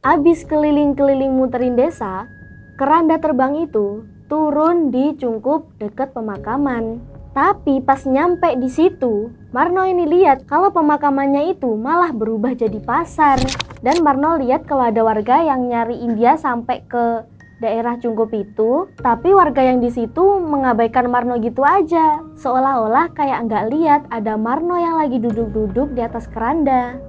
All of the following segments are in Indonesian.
Abis keliling-keliling muterin desa, keranda terbang itu turun di Cungkup deket pemakaman. Tapi pas nyampe di situ, Marno ini lihat kalau pemakamannya itu malah berubah jadi pasar. Dan Marno lihat kalau ada warga yang nyariin dia sampai ke daerah Cungkup itu, tapi warga yang di situ mengabaikan Marno gitu aja, seolah-olah kayak nggak lihat ada Marno yang lagi duduk-duduk di atas keranda.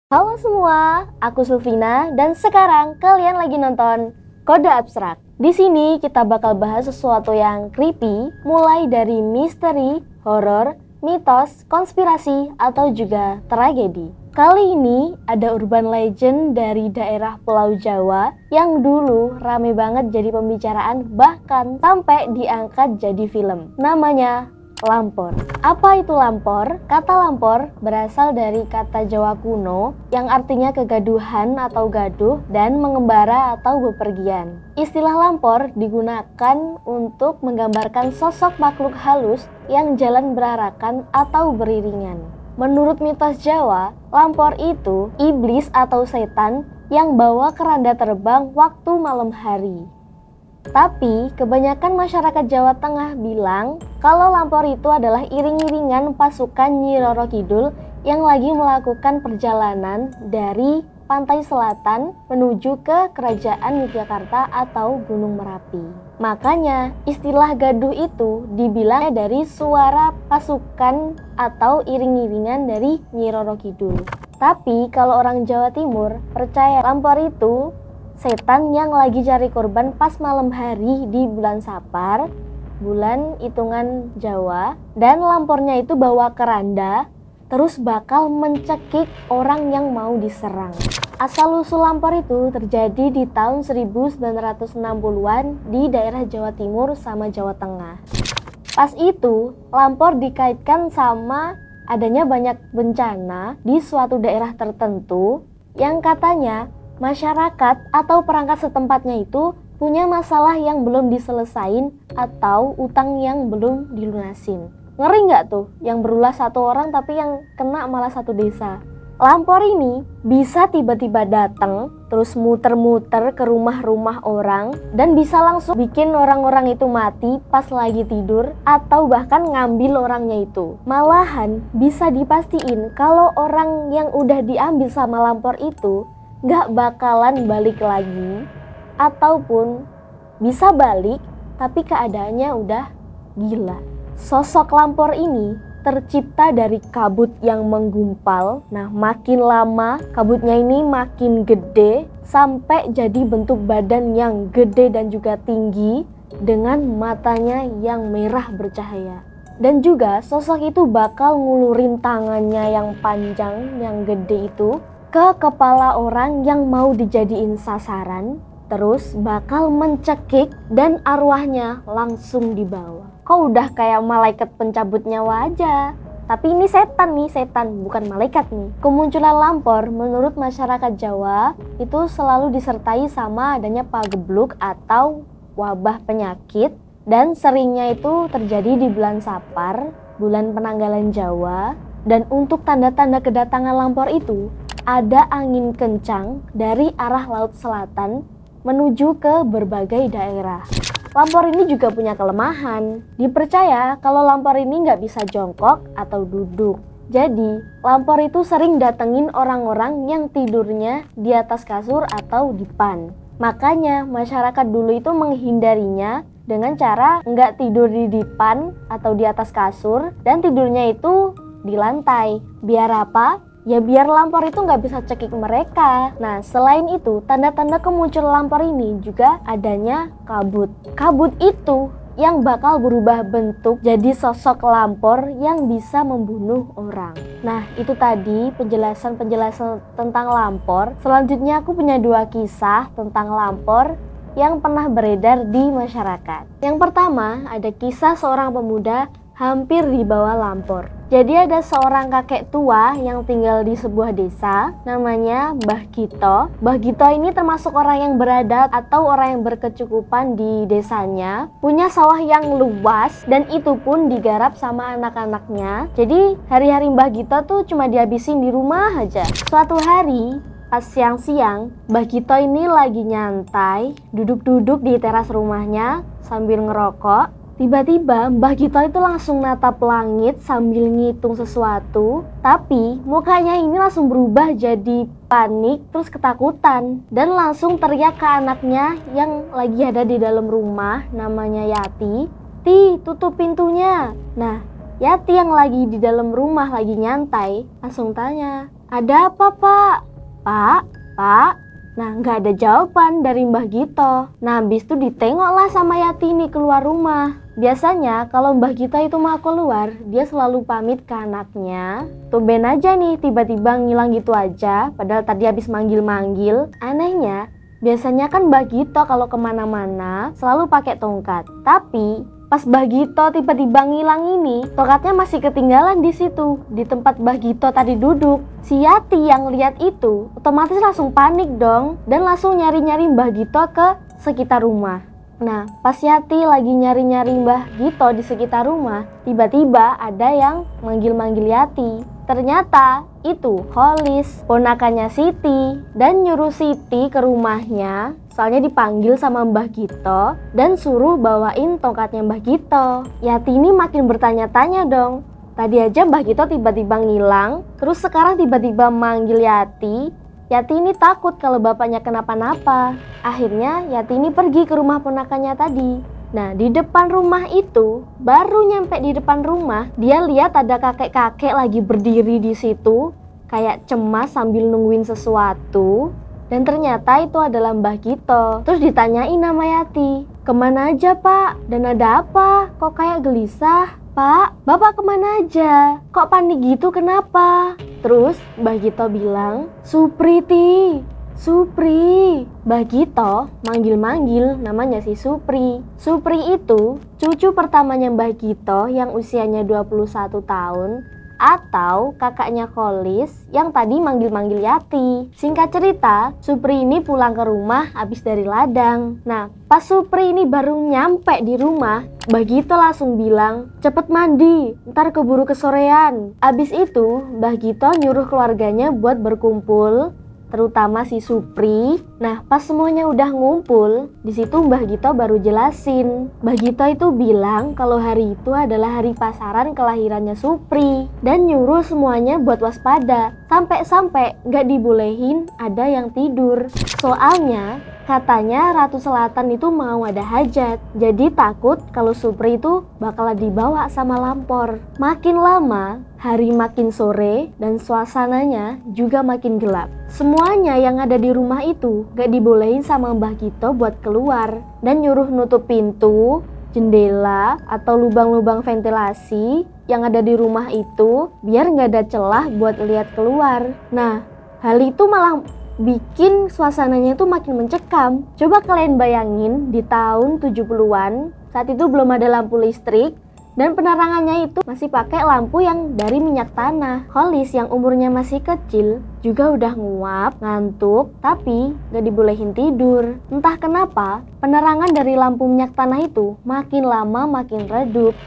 Halo semua, aku Sulvina dan sekarang kalian lagi nonton Kode Abstrak. Di sini kita bakal bahas sesuatu yang creepy, mulai dari misteri, horor, mitos, konspirasi, atau juga tragedi. Kali ini ada urban legend dari daerah Pulau Jawa yang dulu rame banget jadi pembicaraan, bahkan sampai diangkat jadi film. Namanya Lampor. Apa itu lampor? Kata lampor berasal dari kata Jawa kuno yang artinya kegaduhan atau gaduh dan mengembara atau bepergian. Istilah lampor digunakan untuk menggambarkan sosok makhluk halus yang jalan berarakan atau beriringan. Menurut mitos Jawa, lampor itu iblis atau setan yang bawa keranda terbang waktu malam hari. Tapi kebanyakan masyarakat Jawa Tengah bilang kalau lampor itu adalah iring-iringan pasukan Nyi Roro Kidul yang lagi melakukan perjalanan dari pantai selatan menuju ke kerajaan Yogyakarta atau Gunung Merapi. Makanya istilah gaduh itu dibilang dari suara pasukan atau iring-iringan dari Nyi Roro Kidul. Tapi kalau orang Jawa Timur percaya lampor itu setan yang lagi cari korban pas malam hari di bulan Sapar, bulan hitungan Jawa, dan lampornya itu bawa keranda, terus bakal mencekik orang yang mau diserang. Asal-usul lampor itu terjadi di tahun 1960-an di daerah Jawa Timur sama Jawa Tengah. Pas itu, lampor dikaitkan sama adanya banyak bencana di suatu daerah tertentu yang katanya masyarakat atau perangkat setempatnya itu punya masalah yang belum diselesain atau utang yang belum dilunasin. Ngeri nggak tuh yang berulah satu orang tapi yang kena malah satu desa. Lampor ini bisa tiba-tiba datang terus muter-muter ke rumah-rumah orang dan bisa langsung bikin orang-orang itu mati pas lagi tidur atau bahkan ngambil orangnya itu. Malahan bisa dipastiin kalau orang yang udah diambil sama lampor itu gak bakalan balik lagi, ataupun bisa balik tapi keadaannya udah gila. Sosok lampor ini tercipta dari kabut yang menggumpal. Nah, makin lama kabutnya ini makin gede sampai jadi bentuk badan yang gede dan juga tinggi dengan matanya yang merah bercahaya. Dan juga sosok itu bakal ngulurin tangannya yang panjang, yang gede itu ke kepala orang yang mau dijadiin sasaran, terus bakal mencekik dan arwahnya langsung dibawa. Kok udah kayak malaikat pencabut nyawa aja. Tapi ini setan nih, setan bukan malaikat nih. Kemunculan lampor menurut masyarakat Jawa itu selalu disertai sama adanya pagebluk atau wabah penyakit, dan seringnya itu terjadi di bulan Sapar, bulan penanggalan Jawa. Dan untuk tanda-tanda kedatangan lampor itu ada angin kencang dari arah laut selatan menuju ke berbagai daerah. Lampor ini juga punya kelemahan. Dipercaya kalau lampor ini nggak bisa jongkok atau duduk. Jadi, lampor itu sering datengin orang-orang yang tidurnya di atas kasur atau dipan. Makanya masyarakat dulu itu menghindarinya dengan cara nggak tidur di dipan atau di atas kasur dan tidurnya itu di lantai. Biar apa? Ya biar lampor itu nggak bisa cekik mereka. Nah selain itu, tanda-tanda kemunculan lampor ini juga adanya kabut. Kabut itu yang bakal berubah bentuk jadi sosok lampor yang bisa membunuh orang. Nah itu tadi penjelasan tentang lampor. Selanjutnya aku punya 2 kisah tentang lampor yang pernah beredar di masyarakat. Yang pertama ada kisah seorang pemuda hampir dibawa lampor. Jadi ada seorang kakek tua yang tinggal di sebuah desa, namanya Mbah Gito. Mbah Gito ini termasuk orang yang beradat atau orang yang berkecukupan di desanya, punya sawah yang luas dan itu pun digarap sama anak-anaknya. Jadi hari-hari Mbah Gito tuh cuma dihabisin di rumah aja. Suatu hari pas siang-siang, Mbah Gito ini lagi nyantai, duduk-duduk di teras rumahnya sambil ngerokok. Tiba-tiba Mbah Gito itu langsung natap langit sambil ngitung sesuatu. Tapi mukanya ini langsung berubah jadi panik terus ketakutan. Dan langsung teriak ke anaknya yang lagi ada di dalam rumah, namanya Yati. "Ti, tutup pintunya." Nah, Yati yang lagi di dalam rumah lagi nyantai langsung tanya, "Ada apa pak?" Pak?" Nah nggak ada jawaban dari Mbah Gito. Nah habis itu ditengoklah sama Yati ini keluar rumah. Biasanya kalau Mbah Gito itu mau keluar, dia selalu pamit ke anaknya. Tumben aja nih tiba-tiba ngilang gitu aja, padahal tadi habis manggil-manggil. Anehnya, biasanya kan Mbah Gito kalau kemana-mana selalu pakai tongkat. Tapi pas Mbah Gito tiba-tiba ngilang ini, tongkatnya masih ketinggalan di situ, di tempat Mbah Gito tadi duduk. Si Yati yang lihat itu otomatis langsung panik dong dan langsung nyari-nyari Mbah Gito ke sekitar rumah. Nah, pas Yati lagi nyari-nyari Mbah Gito di sekitar rumah, tiba-tiba ada yang manggil-manggil Yati. Ternyata itu Kholis, ponakannya Siti, dan nyuruh Siti ke rumahnya. Soalnya dipanggil sama Mbah Gito dan suruh bawain tongkatnya Mbah Gito. Yati ini makin bertanya-tanya dong. Tadi aja Mbah Gito tiba-tiba ngilang, terus sekarang tiba-tiba manggil Yati. Yati ini takut kalau bapaknya kenapa-napa. Akhirnya Yati ini pergi ke rumah ponakannya tadi. Nah di depan rumah itu, baru nyampe di depan rumah, dia lihat ada kakek-kakek lagi berdiri di situ, kayak cemas sambil nungguin sesuatu. Dan ternyata itu adalah Mbah Gito. Terus ditanyain nama Yati, "Kemana aja pak? Dan ada apa? Kok kayak gelisah?" "Pak, bapak kemana aja? Kok panik gitu kenapa?" Terus Mbah Gito bilang, "Supri Ti, Supri." Mbah Gito manggil-manggil namanya si Supri. Supri itu cucu pertamanya Mbah Gito yang usianya 21 tahun. Atau kakaknya Kholis yang tadi manggil-manggil Yati. Singkat cerita, Supri ini pulang ke rumah habis dari ladang. Nah, pas Supri ini baru nyampe di rumah, Mbah Gito langsung bilang, "Cepet mandi, ntar keburu kesorean." Abis itu, Mbah Gito nyuruh keluarganya buat berkumpul, terutama si Supri. Nah, pas semuanya udah ngumpul, di situ Mbah Gito baru jelasin. Mbah Gito itu bilang kalau hari itu adalah hari pasaran kelahirannya Supri dan nyuruh semuanya buat waspada. Sampai-sampai nggak dibolehin ada yang tidur. Soalnya katanya Ratu Selatan itu mau ada hajat, jadi takut kalau Supri itu bakal dibawa sama lampor. Makin lama, hari makin sore dan suasananya juga makin gelap. Semuanya yang ada di rumah itu gak dibolehin sama Mbah Gito buat keluar dan nyuruh nutup pintu, jendela, atau lubang-lubang ventilasi yang ada di rumah itu biar gak ada celah buat lihat keluar. Nah, hal itu malah bikin suasananya itu makin mencekam. Coba kalian bayangin di tahun 70-an, saat itu belum ada lampu listrik dan penerangannya itu masih pakai lampu yang dari minyak tanah. Kholis yang umurnya masih kecil juga udah nguap, ngantuk, tapi gak dibolehin tidur. Entah kenapa penerangan dari lampu minyak tanah itu makin lama makin redup.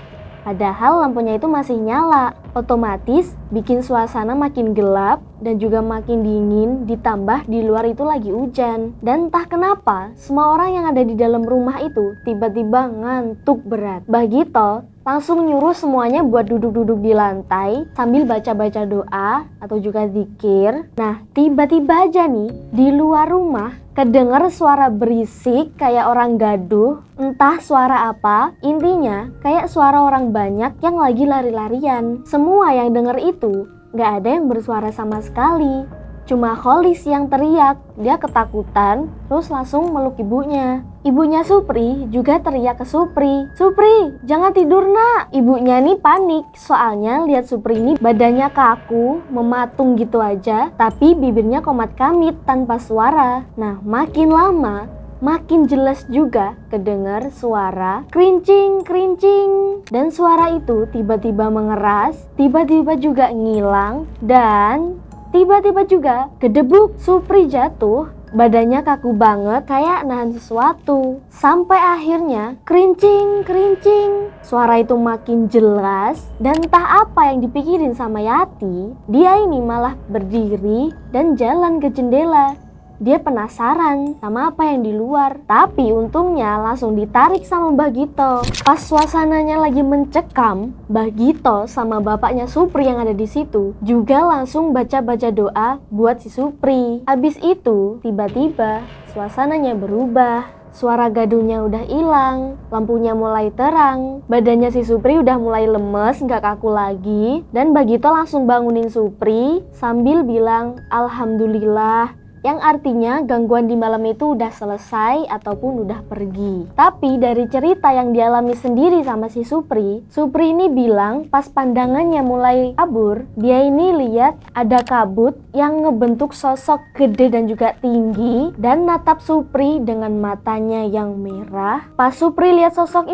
Padahal lampunya itu masih nyala, otomatis bikin suasana makin gelap dan juga makin dingin, ditambah di luar itu lagi hujan. Dan entah kenapa, semua orang yang ada di dalam rumah itu tiba-tiba ngantuk berat. Mbah Gito langsung nyuruh semuanya buat duduk-duduk di lantai sambil baca-baca doa atau juga zikir. Nah, tiba-tiba aja nih di luar rumah kedengar suara berisik kayak orang gaduh, entah suara apa, intinya kayak suara orang banyak yang lagi lari-larian. Semua yang denger itu Gak ada yang bersuara sama sekali. Cuma Kholis yang teriak. Dia ketakutan, terus langsung meluk ibunya. Ibunya Supri juga teriak ke Supri, "Supri, jangan tidur nak." Ibunya nih panik, soalnya lihat Supri ini badannya kaku, mematung gitu aja, tapi bibirnya komat kamit tanpa suara. Nah, makin lama makin jelas juga kedengar suara kerincing, kerincing. Dan suara itu tiba-tiba mengeras, tiba-tiba juga ngilang, dan tiba-tiba juga gedebuk. Supri jatuh, badannya kaku banget kayak nahan sesuatu. Sampai akhirnya kerincing, kerincing. Suara itu makin jelas, dan entah apa yang dipikirin sama Yati, dia ini malah berdiri dan jalan ke jendela. Dia penasaran sama apa yang di luar, tapi untungnya langsung ditarik sama Mbah Gito. Pas suasananya lagi mencekam, Mbah Gito sama bapaknya Supri yang ada di situ juga langsung baca-baca doa buat si Supri. Habis itu, tiba-tiba suasananya berubah. Suara gaduhnya udah hilang, lampunya mulai terang, badannya si Supri udah mulai lemes, gak kaku lagi. Dan Mbah Gito langsung bangunin Supri sambil bilang, "Alhamdulillah." Yang artinya gangguan di malam itu udah selesai ataupun udah pergi. Tapi dari cerita yang dialami sendiri sama si Supri, Supri ini bilang pas pandangannya mulai kabur, dia ini lihat ada kabut yang ngebentuk sosok gede dan juga tinggi dan natap Supri dengan matanya yang merah. Pas Supri lihat sosok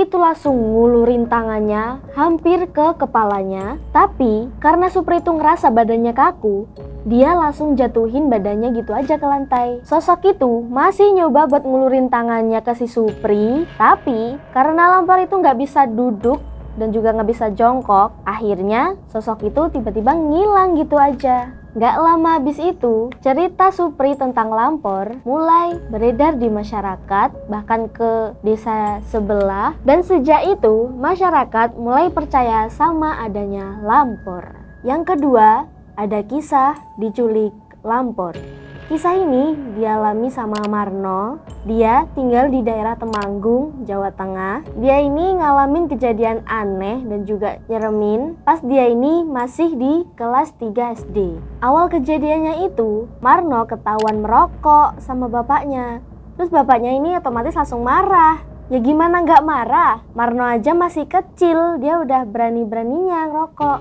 itu langsung ngulurin tangannya hampir ke kepalanya. Tapi karena Supri itu ngerasa badannya kaku, dia langsung jatuhin badannya gitu aja ke lantai. Sosok itu masih nyoba buat ngulurin tangannya ke si Supri, tapi karena Lampor itu nggak bisa duduk dan juga nggak bisa jongkok, akhirnya sosok itu tiba-tiba ngilang gitu aja. Gak lama habis itu, cerita Supri tentang Lampor mulai beredar di masyarakat, bahkan ke desa sebelah. Dan sejak itu, masyarakat mulai percaya sama adanya Lampor. Yang kedua, ada kisah diculik Lampor. Kisah ini dialami sama Marno. Dia tinggal di daerah Temanggung, Jawa Tengah. Dia ini ngalamin kejadian aneh dan juga nyeremin pas dia ini masih di kelas 3 SD. Awal kejadiannya itu, Marno ketahuan merokok sama bapaknya. Terus bapaknya ini otomatis langsung marah. Ya gimana nggak marah? Marno aja masih kecil, dia udah berani-beraninya ngerokok.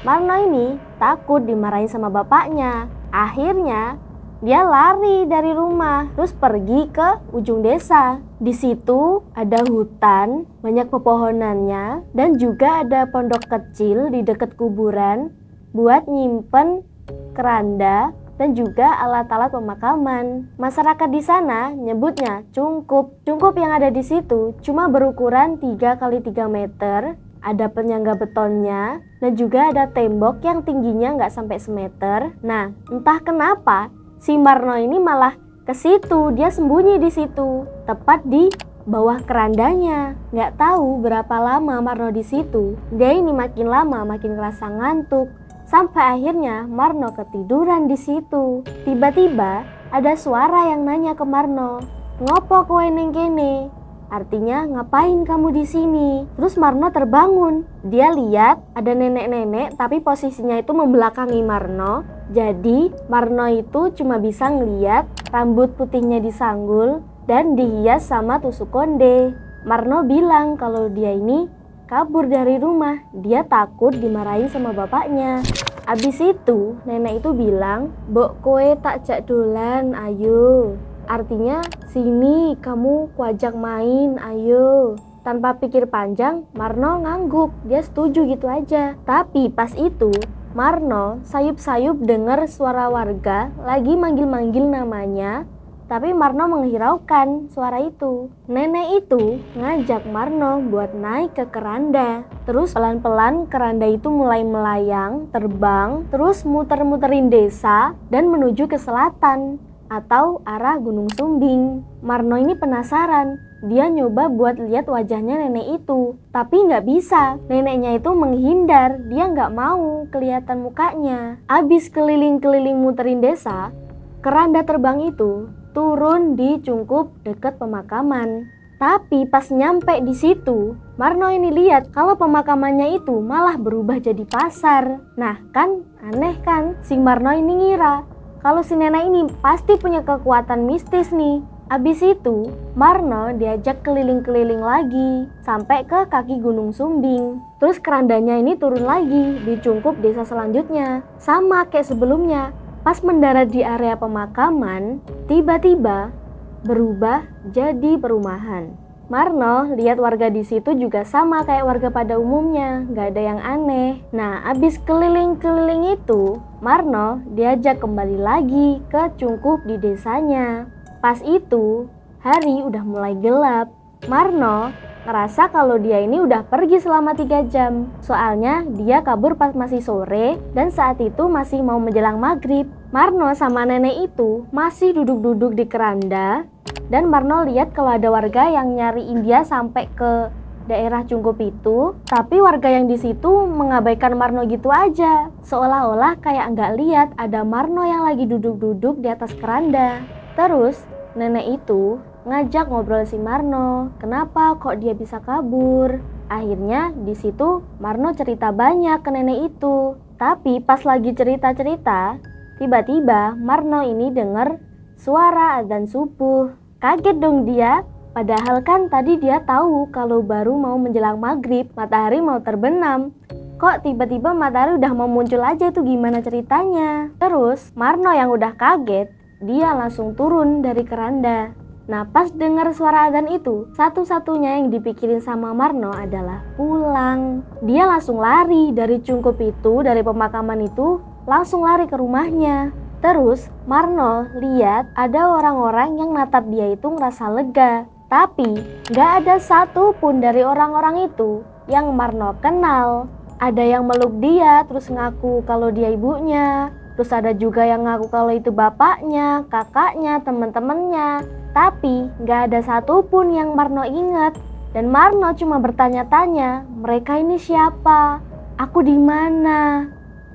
Marno ini takut dimarahin sama bapaknya. Akhirnya dia lari dari rumah, terus pergi ke ujung desa. Di situ ada hutan, banyak pepohonannya, dan juga ada pondok kecil di dekat kuburan buat nyimpen keranda dan juga alat-alat pemakaman. Masyarakat di sana nyebutnya cungkup. Cungkup yang ada di situ cuma berukuran 3 x 3 meter. Ada penyangga betonnya dan juga ada tembok yang tingginya nggak sampai semeter. Nah, entah kenapa si Marno ini malah ke situ, dia sembunyi di situ, tepat di bawah kerandanya. Nggak tahu berapa lama Marno di situ. Dia ini makin lama makin ngerasa ngantuk, sampai akhirnya Marno ketiduran di situ. Tiba-tiba ada suara yang nanya ke Marno, "Ngopo kowe ning kene?" Artinya, "Ngapain kamu di sini?" Terus Marno terbangun. Dia lihat ada nenek-nenek tapi posisinya itu membelakangi Marno. Jadi Marno itu cuma bisa ngeliat rambut putihnya disanggul dan dihias sama tusuk konde. Marno bilang kalau dia ini kabur dari rumah. Dia takut dimarahin sama bapaknya. Abis itu nenek itu bilang, "Mbok kowe tak jak dolan, ayo." Artinya, "Sini kamu kuajak main, ayo." Tanpa pikir panjang, Marno ngangguk. Dia setuju gitu aja. Tapi pas itu, Marno sayup-sayup dengar suara warga lagi manggil-manggil namanya. Tapi Marno menghiraukan suara itu. Nenek itu ngajak Marno buat naik ke keranda. Terus pelan-pelan keranda itu mulai melayang, terbang, terus muter-muterin desa dan menuju ke selatan atau arah Gunung Sumbing. Marno ini penasaran. Dia nyoba buat lihat wajahnya nenek itu, tapi nggak bisa. Neneknya itu menghindar, dia nggak mau kelihatan mukanya. Abis keliling-keliling muterin desa, keranda terbang itu turun di cungkup dekat pemakaman. Tapi pas nyampe di situ, Marno ini lihat kalau pemakamannya itu malah berubah jadi pasar. Nah kan aneh kan, si Marno ini ngira kalau si nenek ini pasti punya kekuatan mistis nih. Abis itu Marno diajak keliling-keliling lagi sampai ke kaki Gunung Sumbing. Terus kerandanya ini turun lagi di Cungkup desa selanjutnya. Sama kayak sebelumnya, pas mendarat di area pemakaman, tiba-tiba berubah jadi perumahan. Marno lihat warga di situ juga sama kayak warga pada umumnya, gak ada yang aneh. Nah, abis keliling-keliling itu, Marno diajak kembali lagi ke Cungkup di desanya. Pas itu, hari udah mulai gelap. Marno ngerasa kalau dia ini udah pergi selama 3 jam. Soalnya dia kabur pas masih sore dan saat itu masih mau menjelang maghrib. Marno sama nenek itu masih duduk-duduk di keranda. Dan Marno lihat kalau ada warga yang nyariin dia sampai ke daerah Cungkup itu. Tapi warga yang di situ mengabaikan Marno gitu aja. Seolah-olah kayak nggak lihat ada Marno yang lagi duduk-duduk di atas keranda. Terus nenek itu ngajak ngobrol si Marno, kenapa kok dia bisa kabur. Akhirnya di situ Marno cerita banyak ke nenek itu. Tapi pas lagi cerita-cerita, tiba-tiba Marno ini denger suara azan subuh. Kaget dong dia, padahal kan tadi dia tahu kalau baru mau menjelang maghrib, matahari mau terbenam. Kok tiba-tiba matahari udah mau muncul aja, itu gimana ceritanya? Terus Marno yang udah kaget, dia langsung turun dari keranda. Nah pas dengar suara azan itu, satu-satunya yang dipikirin sama Marno adalah pulang. Dia langsung lari dari Cungkup itu, dari pemakaman itu, langsung lari ke rumahnya. Terus Marno lihat ada orang-orang yang natap dia itu ngerasa lega. Tapi gak ada satu pun dari orang-orang itu yang Marno kenal. Ada yang meluk dia terus ngaku kalau dia ibunya. Terus ada juga yang ngaku kalau itu bapaknya, kakaknya, teman-temannya. Tapi gak ada satupun yang Marno ingat. Dan Marno cuma bertanya-tanya, mereka ini siapa? Aku di mana?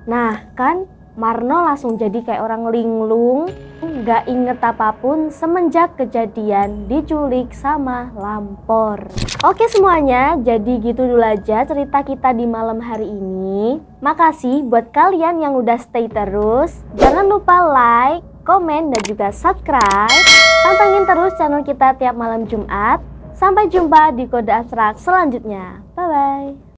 Nah kan Marno langsung jadi kayak orang linglung, gak inget apapun semenjak kejadian diculik sama Lampor. Oke semuanya, jadi gitu dulu aja cerita kita di malam hari ini. Makasih buat kalian yang udah stay terus. Jangan lupa like, komen, dan juga subscribe. Pantengin terus channel kita tiap malam Jumat. Sampai jumpa di Kode Abstrak selanjutnya. Bye-bye.